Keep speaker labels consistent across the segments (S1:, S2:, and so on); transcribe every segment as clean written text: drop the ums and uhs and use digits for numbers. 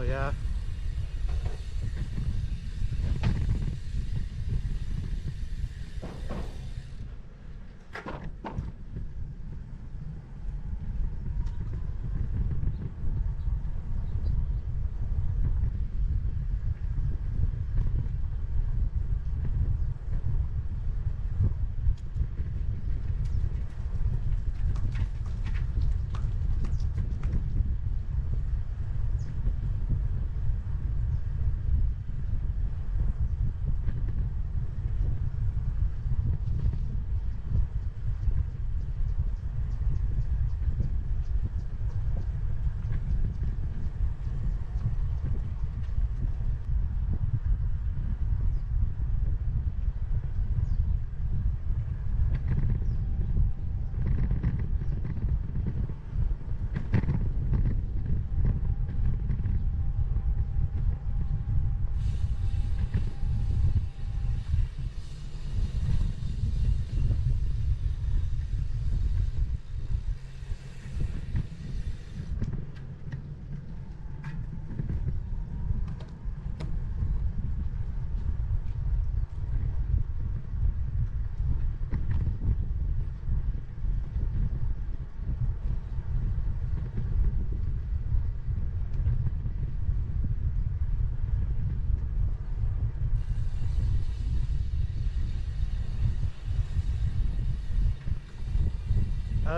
S1: Oh yeah.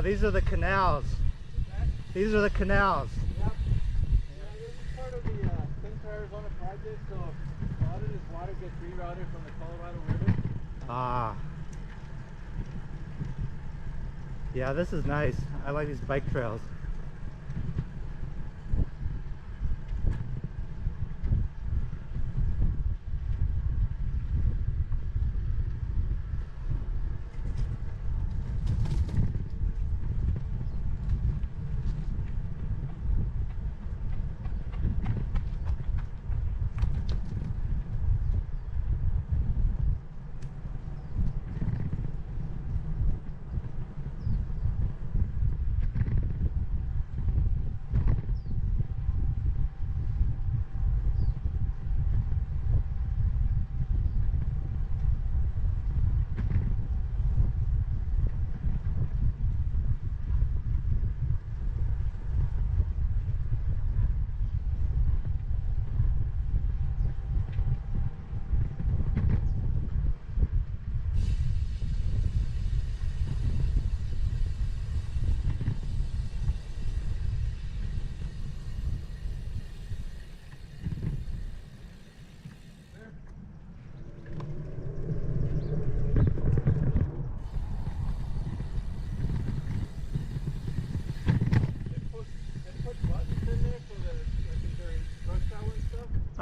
S1: These are the canals. These are the canals.
S2: Yep. Yeah, this is part of the Central Arizona project, so a lot of this water gets rerouted from the Colorado River.
S1: Ah. Yeah, this is nice. I like these bike trails.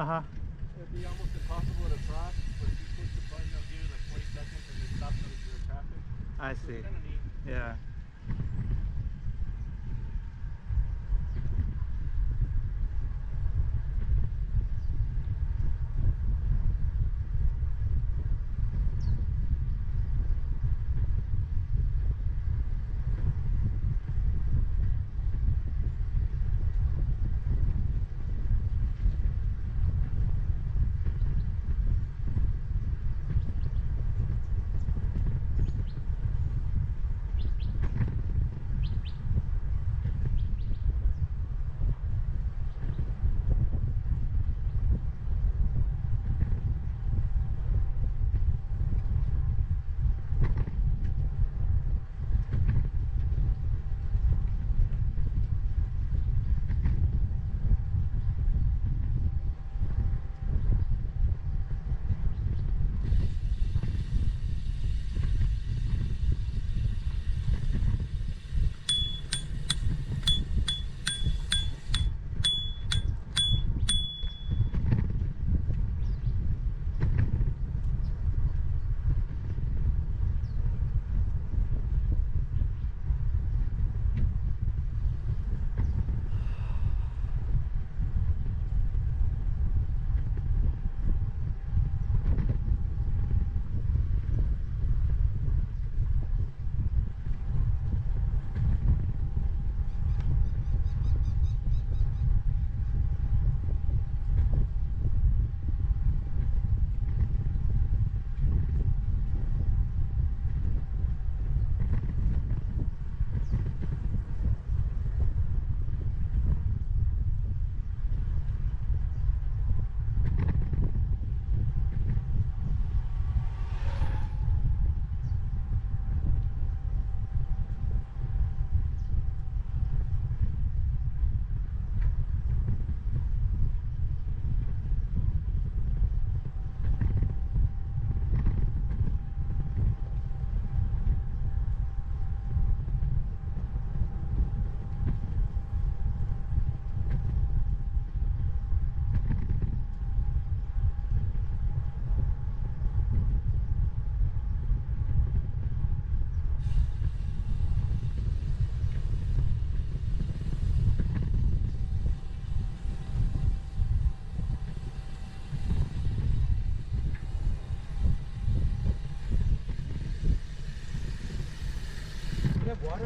S1: Uh-huh.
S2: It'd be almost impossible to cross, but if you push the button, they'll give you like 20 seconds and then stop the traffic.
S1: I
S2: So
S1: see.
S2: it's kind of neat.
S1: Yeah.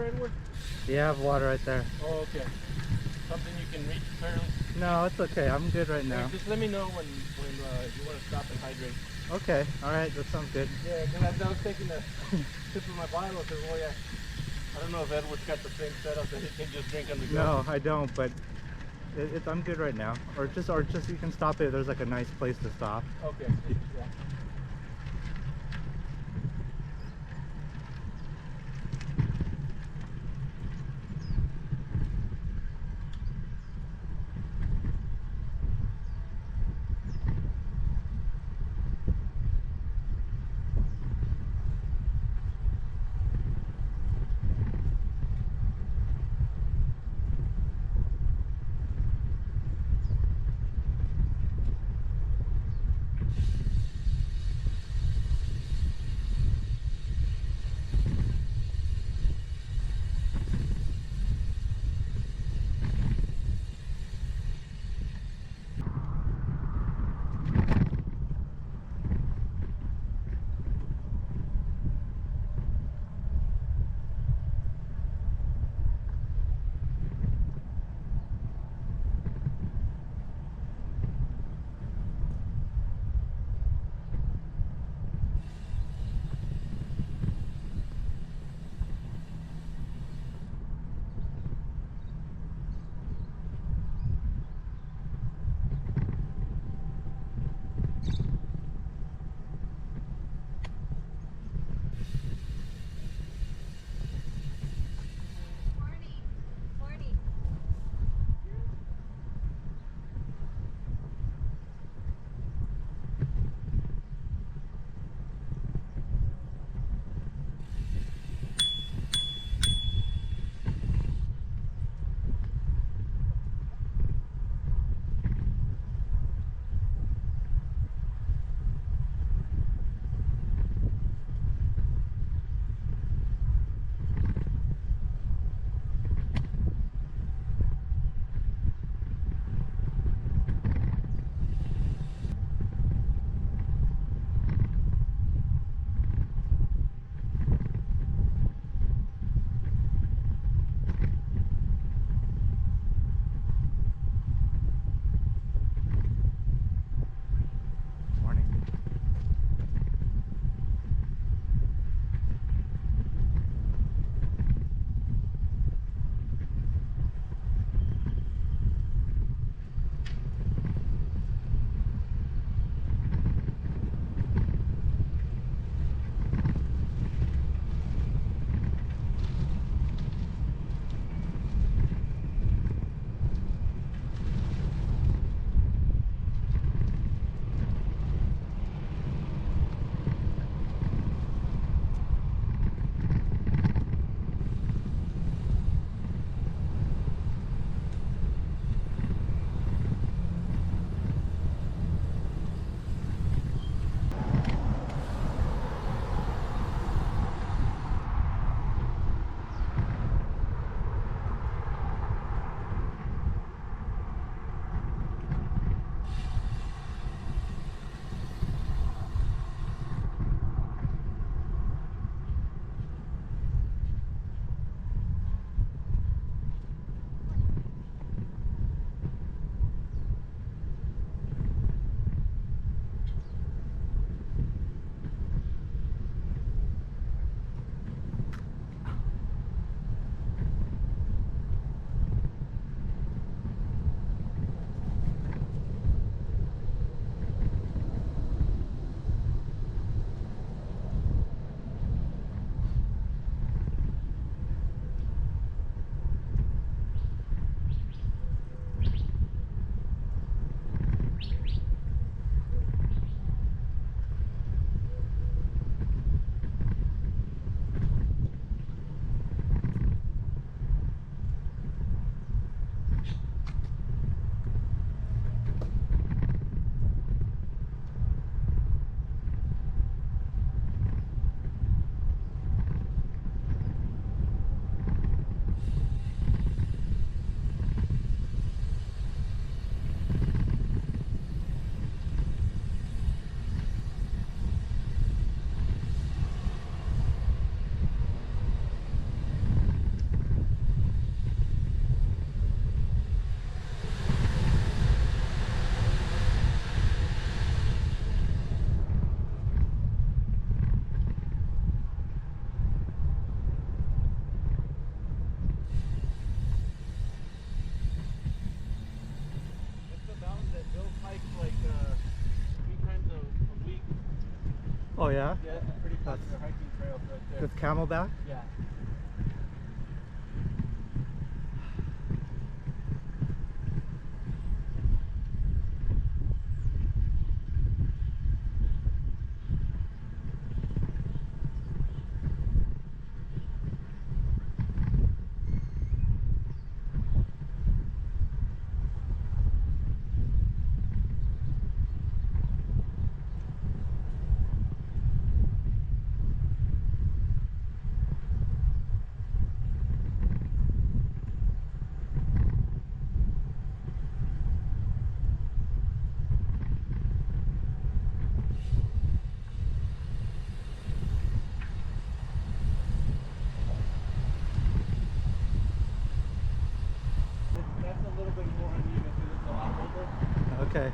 S2: Edward?
S1: Yeah, I have water right there.
S2: Oh, okay. Something you can reach fairly.
S1: No, it's okay. I'm good right now.
S2: Just let me know when you want to stop and hydrate.
S1: Okay, all right, that sounds good.
S2: Yeah, because I was taking a sip of my bottle. I said, well, yeah. I don't know if Edward's got the same setup that he can just drink on the go.
S1: No, I don't, but I'm good right now. Or just you can stop it. There's like a nice place to stop.
S2: Okay. Yeah.
S1: Oh yeah?
S2: Yeah, it's a pretty
S1: That's-
S2: popular hiking trail right there.
S1: That's Camelback?
S2: Yeah. That's a little bit more uneven because it's a lot older.
S1: Okay.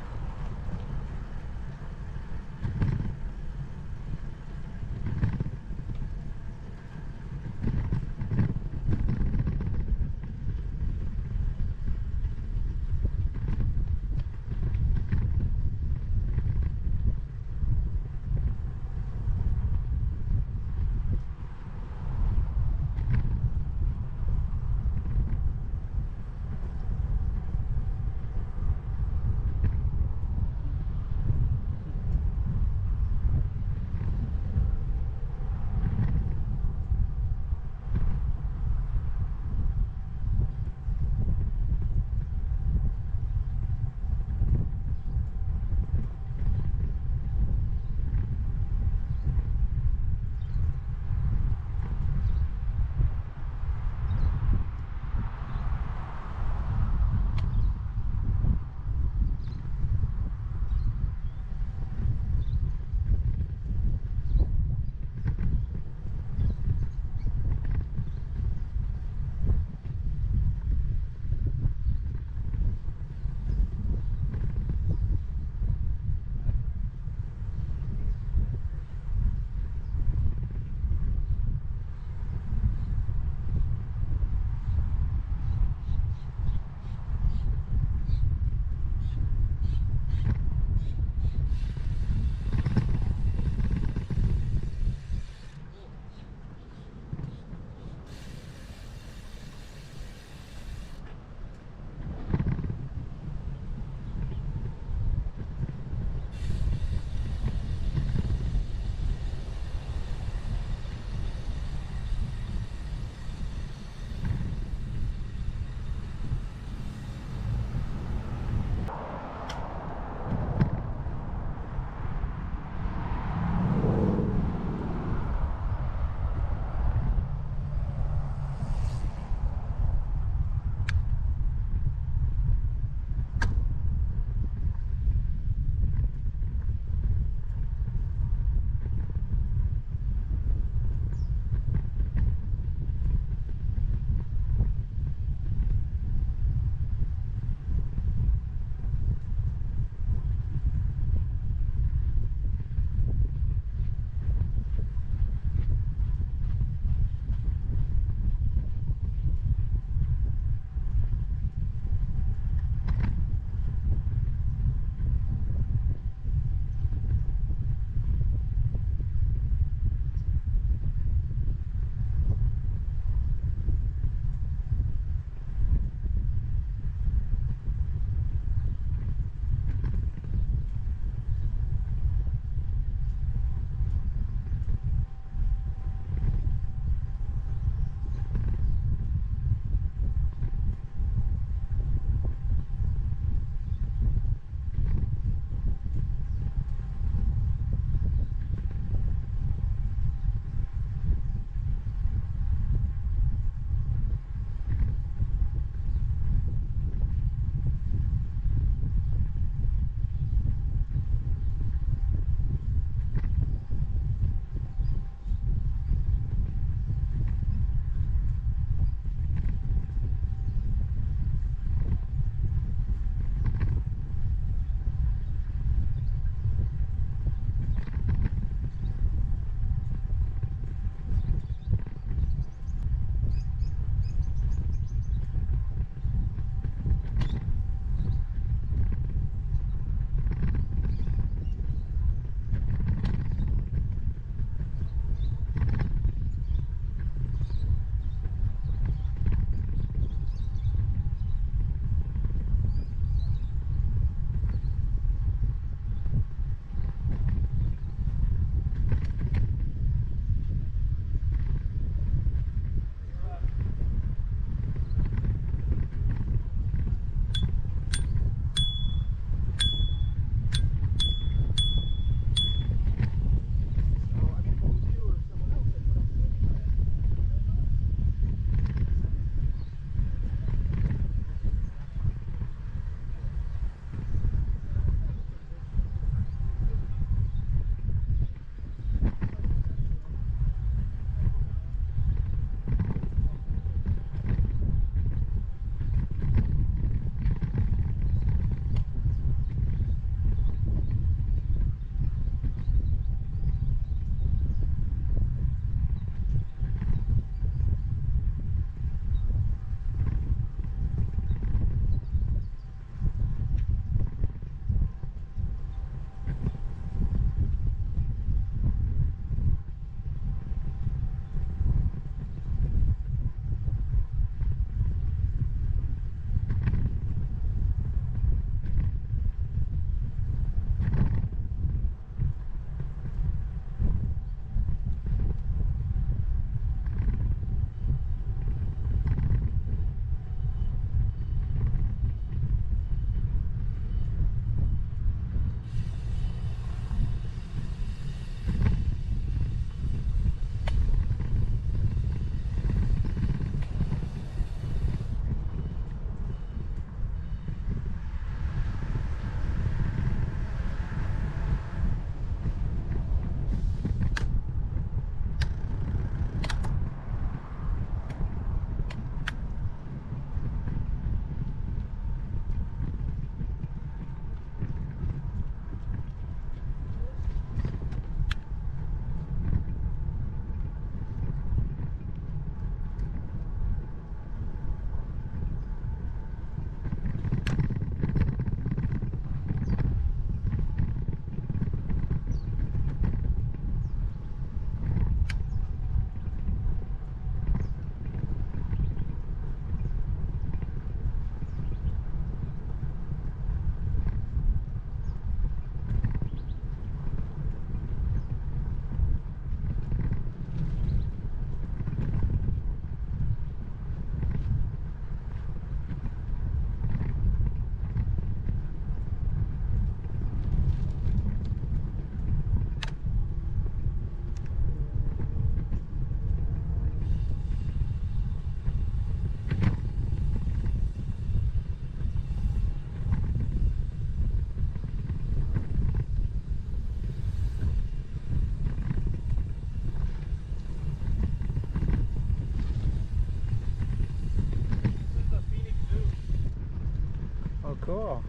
S1: cool.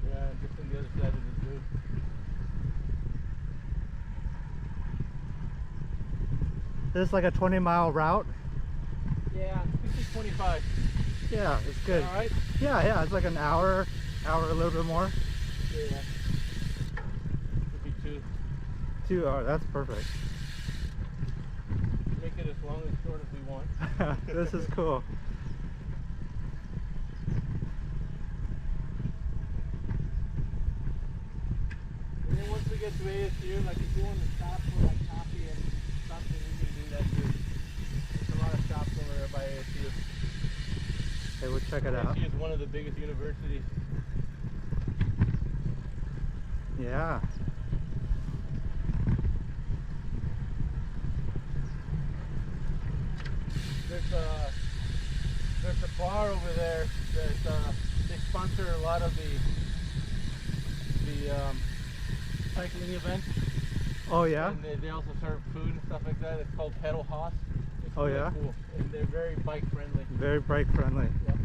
S2: Yeah, just on the other side of the zoo.
S1: This is like a 20-mile route.
S2: Yeah, 25.
S1: Yeah, it's good.
S2: All right.
S1: Yeah, it's like an hour a little bit more.
S2: Yeah. Could be 2.
S1: 2 hours, that's perfect.
S2: Make it as long and short as we want.
S1: This is cool.
S2: And then once we get to ASU, like if you want to stop for like coffee and something, we can do that too. There's a lot of shops over there by ASU.
S1: Hey, we'll check it out.
S2: ASU is one of the biggest universities.
S1: Yeah.
S2: There's a bar over there that they sponsor a lot of the cycling events.
S1: Oh yeah?
S2: And they also serve food and stuff like that. It's called Pedal Haas. It's
S1: Oh,
S2: really
S1: yeah?
S2: cool. And they're very bike friendly.
S1: Very bike friendly.
S2: Yep.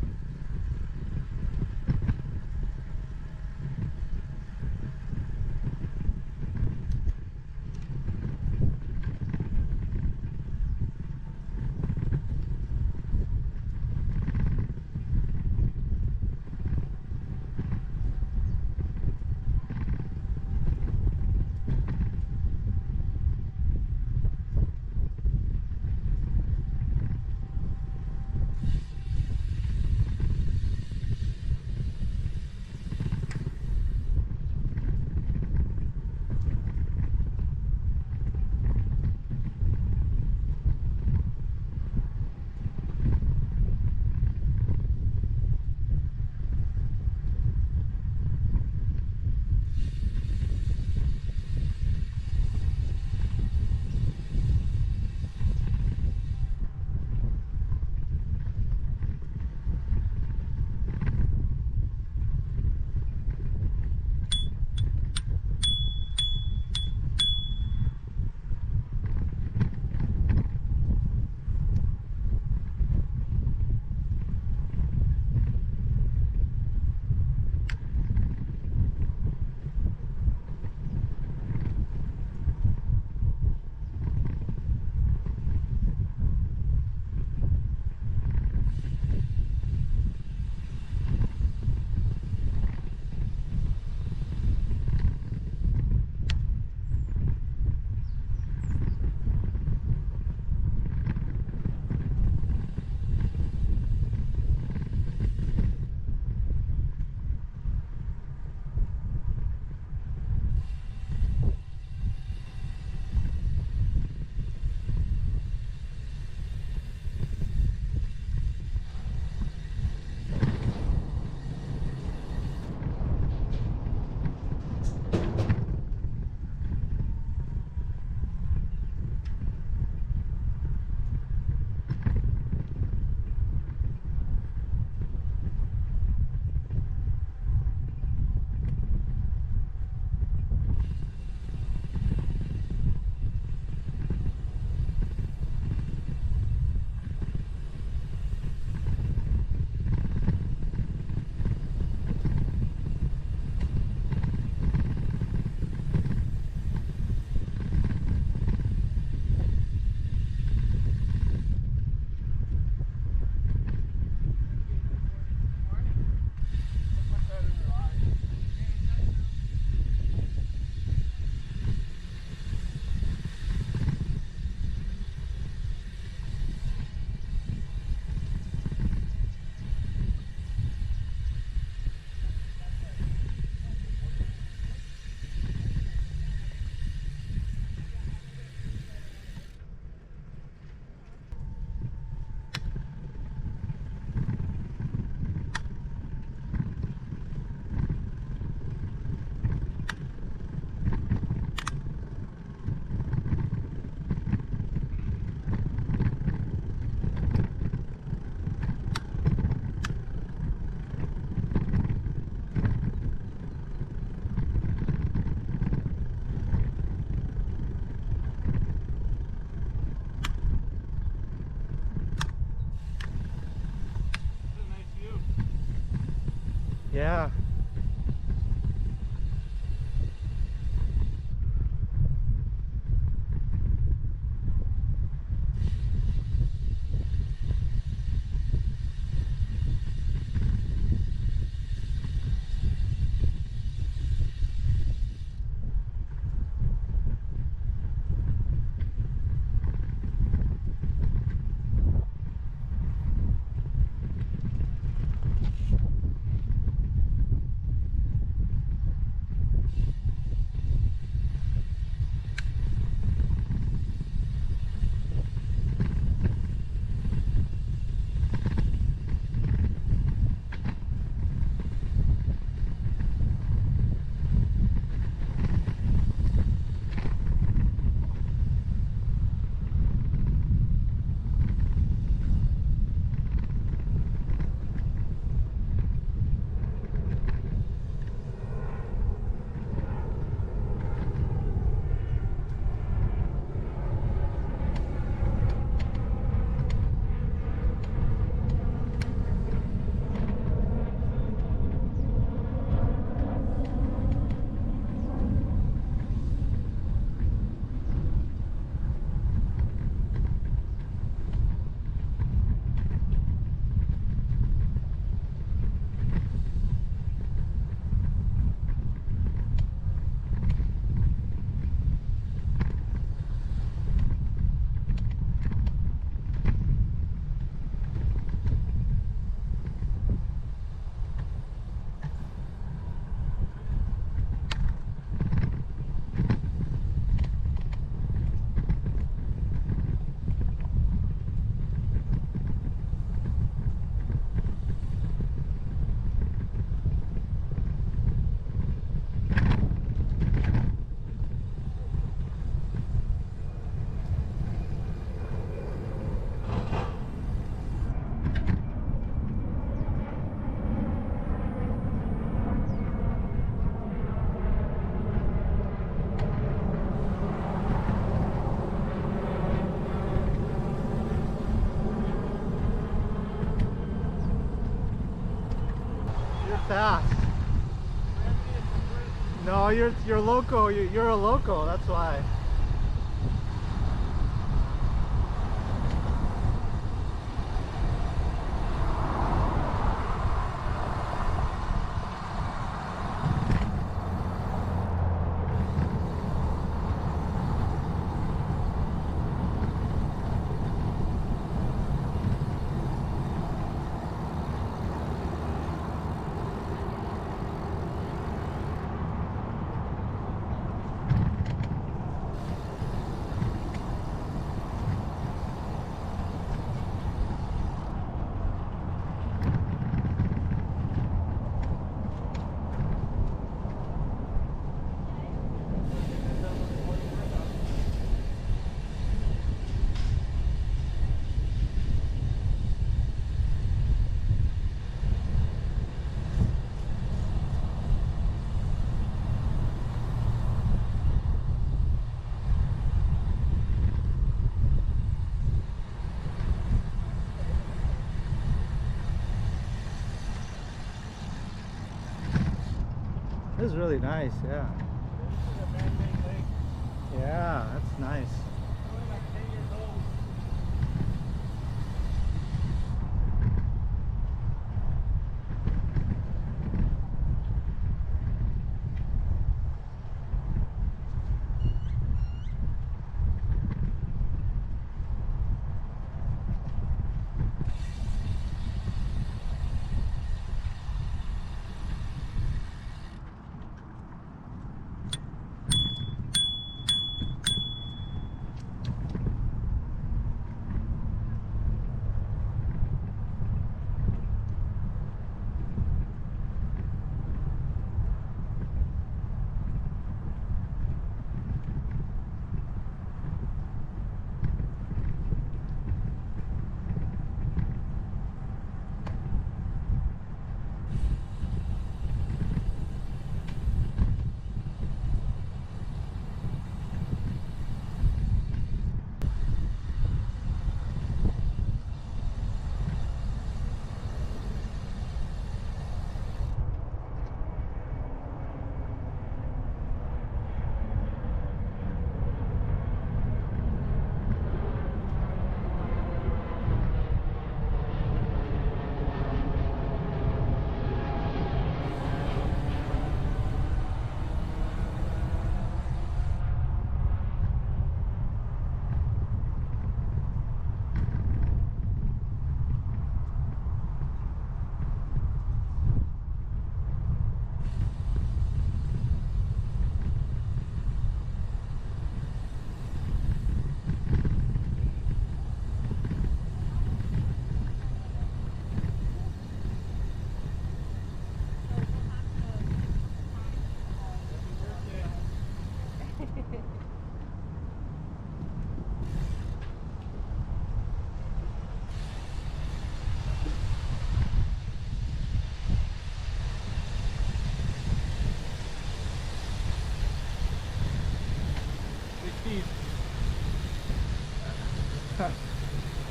S1: Oh, you're local. You're a local. That's why. This is really nice, yeah.
S2: This is a man-made lake.
S1: Yeah, that's nice.
S2: Only like 10 years old.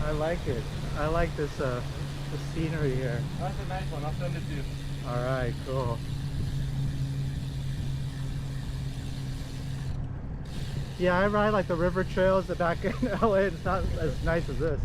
S1: I like it. I like this the scenery here.
S2: That's a nice one. I'll send it to you.
S1: All right, cool. Yeah, I ride like the river trails that back in LA. It's not as nice as this.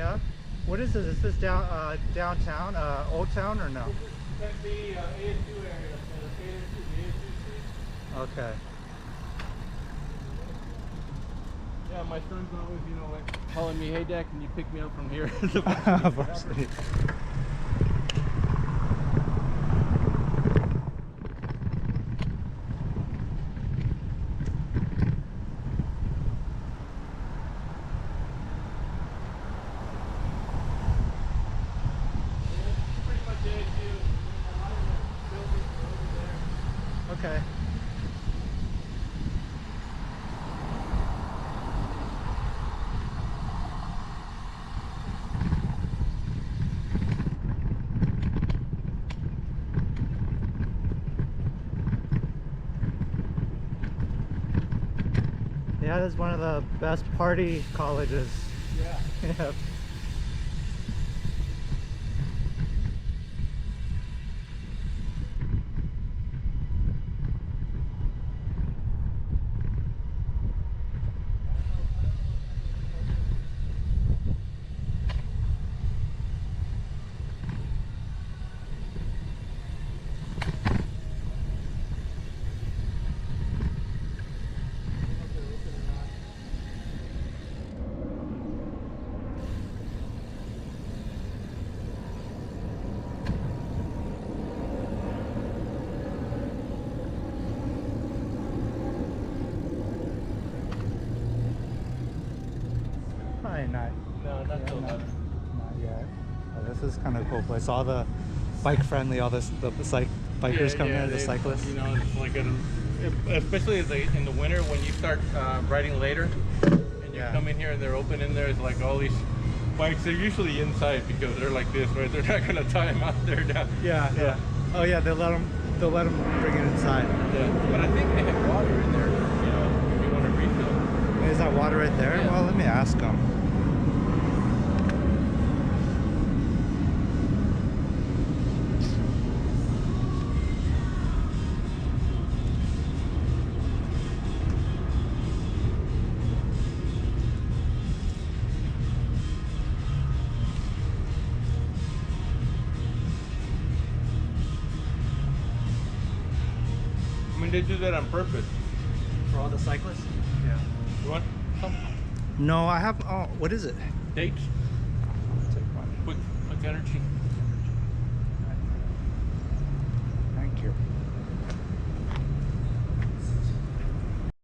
S1: yeah. What is this? Is this downtown, Old Town or no?
S2: That's the ASU area, so the ASU street.
S1: Okay.
S2: Yeah, my son's always, you know, like calling me, hey Dad, can you pick me up from here?
S1: Varsity.
S2: Pretty much ASU. A lot of the buildings are over there.
S1: Okay. Yeah, this is one of the best party colleges.
S2: Yeah.
S1: Yeah. Probably not.
S2: No, not
S1: Yeah,
S2: till
S1: not,
S2: then.
S1: not yet. Oh, this is kind of a cool place. All the bike friendly, all this, the bikers come here, the cyclists.
S2: You know, it's like especially in the winter when you start riding later, and you
S1: Yeah.
S2: come in here and they're open in there. It's like all these bikes. They're usually inside because they're like this, right? They're not gonna tie them out there now.
S1: Yeah, yeah. Oh yeah, they'll let them bring it inside.
S2: Yeah, but I think they have water in there. You know, if you want to refill.
S1: Is that water right there?
S2: Yeah.
S1: Well, let me ask them.
S2: I mean, they do that on purpose.
S1: For all the cyclists? Yeah.
S2: You want some
S1: No, I have. Oh, what is it?
S2: dates?
S1: I'll take one.
S2: Quick energy.